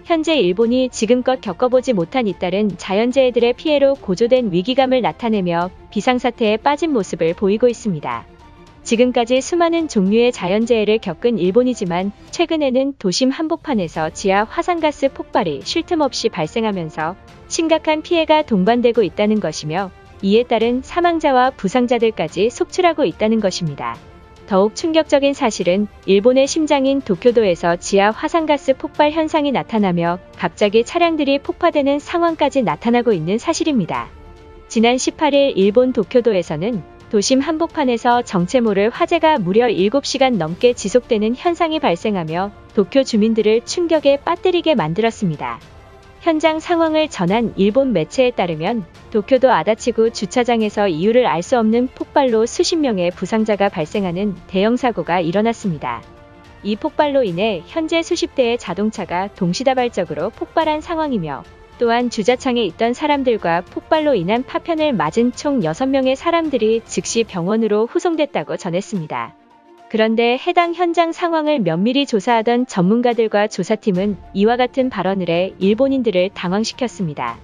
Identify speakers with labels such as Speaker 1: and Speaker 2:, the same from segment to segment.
Speaker 1: 현재 일본이 지금껏 겪어보지 못한 잇따른 자연재해들의 피해로 고조된 위기감을 나타내며 비상사태에 빠진 모습을 보이고 있습니다. 지금까지 수많은 종류의 자연재해를 겪은 일본이지만 최근에는 도심 한복판에서 지하 화산가스 폭발이 쉴 틈 없이 발생하면서 심각한 피해가 동반되고 있다는 것이며 이에 따른 사망자와 부상자들까지 속출하고 있다는 것입니다. 더욱 충격적인 사실은 일본의 심장인 도쿄도에서 지하 화산가스 폭발 현상이 나타나며 갑자기 차량들이 폭파되는 상황까지 나타나고 있는 사실입니다. 지난 18일 일본 도쿄도에서는 도심 한복판에서 정체 모를 화재가 무려 7시간 넘게 지속되는 현상이 발생하며 도쿄 주민들을 충격에 빠뜨리게 만들었습니다. 현장 상황을 전한 일본 매체에 따르면 도쿄도 아다치구 주차장에서 이유를 알 수 없는 폭발로 수십 명의 부상자가 발생하는 대형 사고가 일어났습니다. 이 폭발로 인해 현재 수십 대의 자동차가 동시다발적으로 폭발한 상황이며 또한 주차장에 있던 사람들과 폭발로 인한 파편을 맞은 총 6명의 사람들이 즉시 병원으로 후송됐다고 전했습니다. 그런데 해당 현장 상황을 면밀히 조사하던 전문가들과 조사팀은 이와 같은 발언을 해 일본인들을 당황시켰습니다.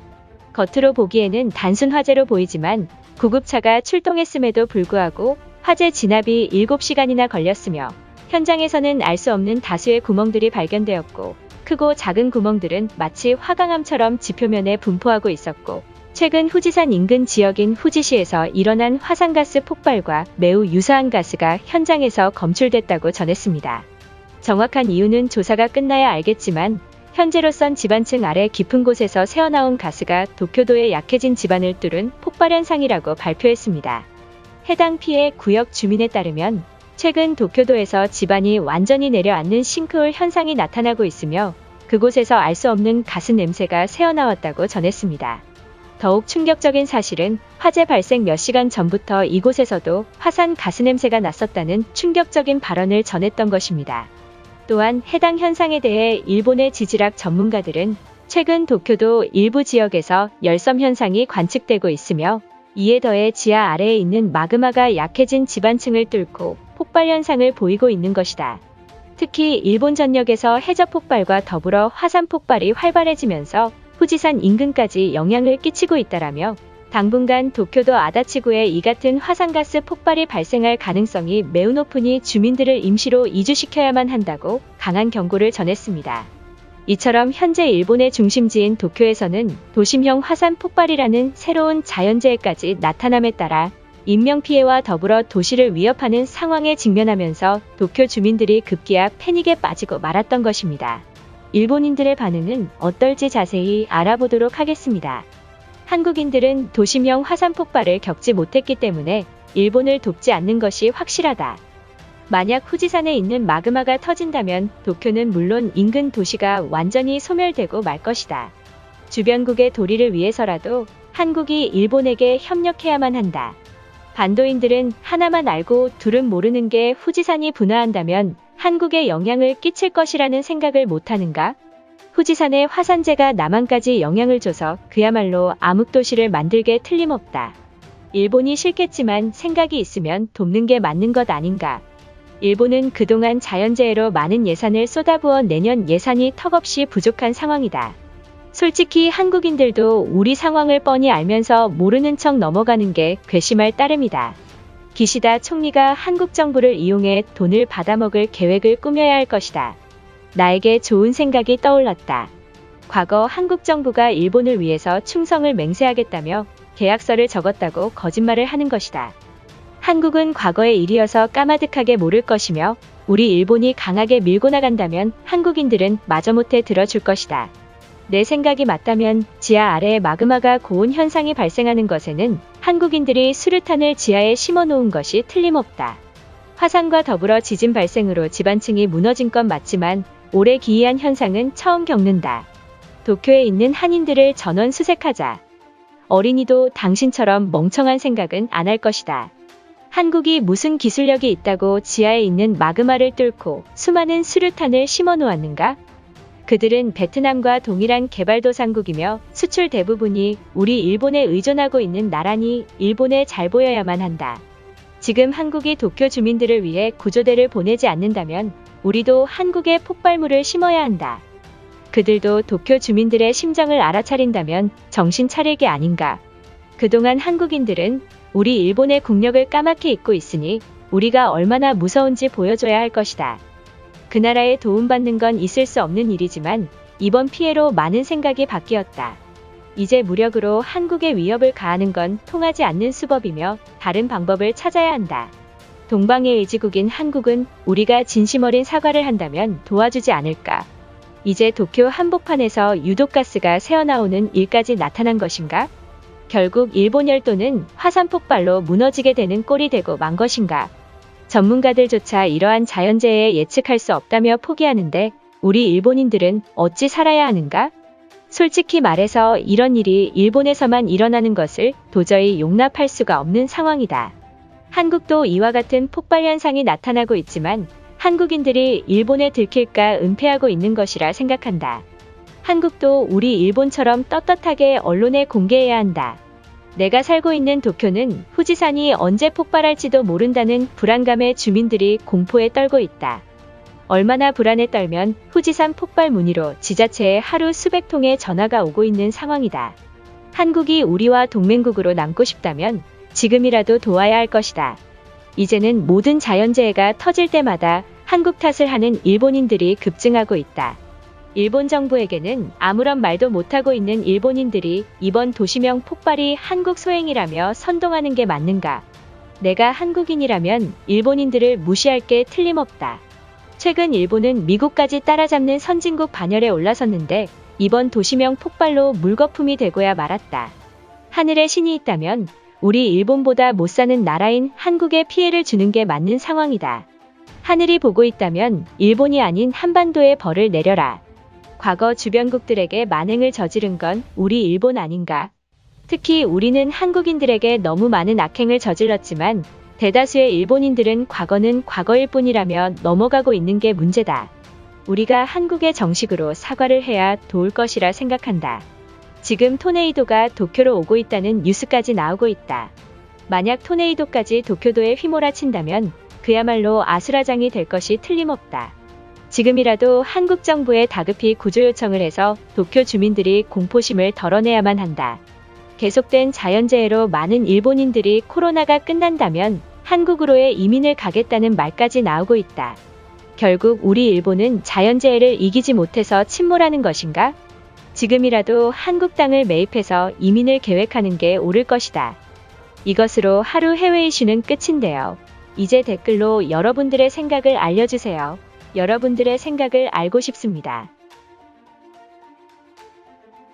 Speaker 1: 겉으로 보기에는 단순 화재로 보이지만 구급차가 출동했음에도 불구하고 화재 진압이 7시간이나 걸렸으며 현장에서는 알 수 없는 다수의 구멍들이 발견되었고 크고 작은 구멍들은 마치 화강암처럼 지표면에 분포하고 있었고 최근 후지산 인근 지역인 후지시에서 일어난 화산가스 폭발과 매우 유사한 가스가 현장에서 검출됐다고 전했습니다. 정확한 이유는 조사가 끝나야 알겠지만 현재로선 지반층 아래 깊은 곳에서 새어나온 가스가 도쿄도의 약해진 지반을 뚫은 폭발 현상이라고 발표했습니다. 해당 피해 구역 주민에 따르면 최근 도쿄도에서 지반이 완전히 내려앉는 싱크홀 현상이 나타나고 있으며 그곳에서 알 수 없는 가스 냄새가 새어나왔다고 전했습니다. 더욱 충격적인 사실은 화재 발생 몇 시간 전부터 이곳에서도 화산 가스 냄새가 났었다는 충격적인 발언을 전했던 것입니다. 또한 해당 현상에 대해 일본의 지질학 전문가들은 최근 도쿄도 일부 지역에서 열섬 현상이 관측되고 있으며 이에 더해 지하 아래에 있는 마그마가 약해진 지반층을 뚫고 폭발 현상을 보이고 있는 것이다. 특히 일본 전역에서 해저 폭발과 더불어 화산 폭발이 활발해지면서 후지산 인근까지 영향을 끼치고 있다라며 당분간 도쿄도 아다치구에 이 같은 화산가스 폭발이 발생할 가능성이 매우 높으니 주민들을 임시로 이주시켜야만 한다고 강한 경고를 전했습니다. 이처럼 현재 일본의 중심지인 도쿄에서는 도심형 화산 폭발이라는 새로운 자연재해까지 나타남에 따라 인명피해와 더불어 도시를 위협하는 상황에 직면하면서 도쿄 주민들이 급기야 패닉에 빠지고 말았던 것입니다. 일본인들의 반응은 어떨지 자세히 알아보도록 하겠습니다. 한국인들은 도심형 화산 폭발을 겪지 못했기 때문에 일본을 돕지 않는 것이 확실하다. 만약 후지산에 있는 마그마가 터진다면 도쿄는 물론 인근 도시가 완전히 소멸되고 말 것이다. 주변국의 도리를 위해서라도 한국이 일본에게 협력해야만 한다. 반도인들은 하나만 알고 둘은 모르는 게 후지산이 분화한다면 한국에 영향을 끼칠 것이라는 생각을 못하는가? 후지산의 화산재가 남한까지 영향을 줘서 그야말로 암흑도시를 만들게 틀림없다. 일본이 싫겠지만 생각이 있으면 돕는 게 맞는 것 아닌가? 일본은 그동안 자연재해로 많은 예산을 쏟아부어 내년 예산이 턱없이 부족한 상황이다. 솔직히 한국인들도 우리 상황을 뻔히 알면서 모르는 척 넘어가는 게 괘씸할 따름이다. 기시다 총리가 한국 정부를 이용해 돈을 받아먹을 계획을 꾸며야 할 것이다. 나에게 좋은 생각이 떠올랐다. 과거 한국 정부가 일본을 위해서 충성을 맹세하겠다며 계약서를 적었다고 거짓말을 하는 것이다. 한국은 과거의 일이어서 까마득하게 모를 것이며 우리 일본이 강하게 밀고 나간다면 한국인들은 마저못해 들어줄 것이다. 내 생각이 맞다면 지하 아래에 마그마가 고온 현상이 발생하는 것에는 한국인들이 수류탄을 지하에 심어놓은 것이 틀림없다. 화산과 더불어 지진 발생으로 지반층이 무너진 건 맞지만 오래 기이한 현상은 처음 겪는다. 도쿄에 있는 한인들을 전원 수색하자. 어린이도 당신처럼 멍청한 생각은 안 할 것이다. 한국이 무슨 기술력이 있다고 지하에 있는 마그마를 뚫고 수많은 수류탄을 심어놓았는가? 그들은 베트남과 동일한 개발도상국이며 수출 대부분이 우리 일본에 의존하고 있는 나라니 일본에 잘 보여야만 한다. 지금 한국이 도쿄 주민들을 위해 구조대를 보내지 않는다면 우리도 한국에 폭발물을 심어야 한다. 그들도 도쿄 주민들의 심정을 알아차린다면 정신 차릴 게 아닌가. 그동안 한국인들은 우리 일본의 국력을 까맣게 잊고 있으니 우리가 얼마나 무서운지 보여줘야 할 것이다. 그 나라에 도움받는 건 있을 수 없는 일이지만 이번 피해로 많은 생각이 바뀌었다. 이제 무력으로 한국에 위협을 가하는 건 통하지 않는 수법이며 다른 방법을 찾아야 한다. 동방의 의지국인 한국은 우리가 진심 어린 사과를 한다면 도와주지 않을까. 이제 도쿄 한복판에서 유독 가스가 새어나오는 일까지 나타난 것인가? 결국 일본 열도는 화산 폭발로 무너지게 되는 꼴이 되고 만 것인가? 전문가들조차 이러한 자연재해에 예측할 수 없다며 포기하는데 우리 일본인들은 어찌 살아야 하는가? 솔직히 말해서 이런 일이 일본에서만 일어나는 것을 도저히 용납할 수가 없는 상황이다. 한국도 이와 같은 폭발 현상이 나타나고 있지만 한국인들이 일본에 들킬까 은폐하고 있는 것이라 생각한다. 한국도 우리 일본처럼 떳떳하게 언론에 공개해야 한다. 내가 살고 있는 도쿄는 후지산이 언제 폭발할지도 모른다는 불안감에 주민들이 공포에 떨고 있다. 얼마나 불안에 떨면 후지산 폭발 문의로 지자체에 하루 수백 통의 전화가 오고 있는 상황이다. 한국이 우리와 동맹국으로 남고 싶다면 지금이라도 도와야 할 것이다. 이제는 모든 자연재해가 터질 때마다 한국 탓을 하는 일본인들이 급증하고 있다. 일본 정부에게는 아무런 말도 못하고 있는 일본인들이 이번 도시명 폭발이 한국 소행이라며 선동하는 게 맞는가? 내가 한국인이라면 일본인들을 무시할 게 틀림없다. 최근 일본은 미국까지 따라잡는 선진국 반열에 올라섰는데 이번 도시명 폭발로 물거품이 되고야 말았다. 하늘에 신이 있다면 우리 일본보다 못 사는 나라인 한국에 피해를 주는 게 맞는 상황이다. 하늘이 보고 있다면 일본이 아닌 한반도에 벌을 내려라. 과거 주변국들에게 만행을 저지른 건 우리 일본 아닌가? 특히 우리는 한국인들에게 너무 많은 악행을 저질렀지만 대다수의 일본인들은 과거는 과거일 뿐이라며 넘어가고 있는 게 문제다. 우리가 한국에 정식으로 사과를 해야 도울 것이라 생각한다. 지금 토네이도가 도쿄로 오고 있다는 뉴스까지 나오고 있다. 만약 토네이도까지 도쿄도에 휘몰아친다면 그야말로 아수라장이 될 것이 틀림없다. 지금이라도 한국 정부에 다급히 구조 요청을 해서 도쿄 주민들이 공포심을 덜어내야만 한다. 계속된 자연재해로 많은 일본인들이 코로나가 끝난다면 한국으로의 이민을 가겠다는 말까지 나오고 있다. 결국 우리 일본은 자연재해를 이기지 못해서 침몰하는 것인가? 지금이라도 한국 땅을 매입해서 이민을 계획하는 게 옳을 것이다. 이것으로 하루 해외 이슈는 끝인데요. 이제 댓글로 여러분들의 생각을 알려주세요. 여러분들의 생각을 알고 싶습니다.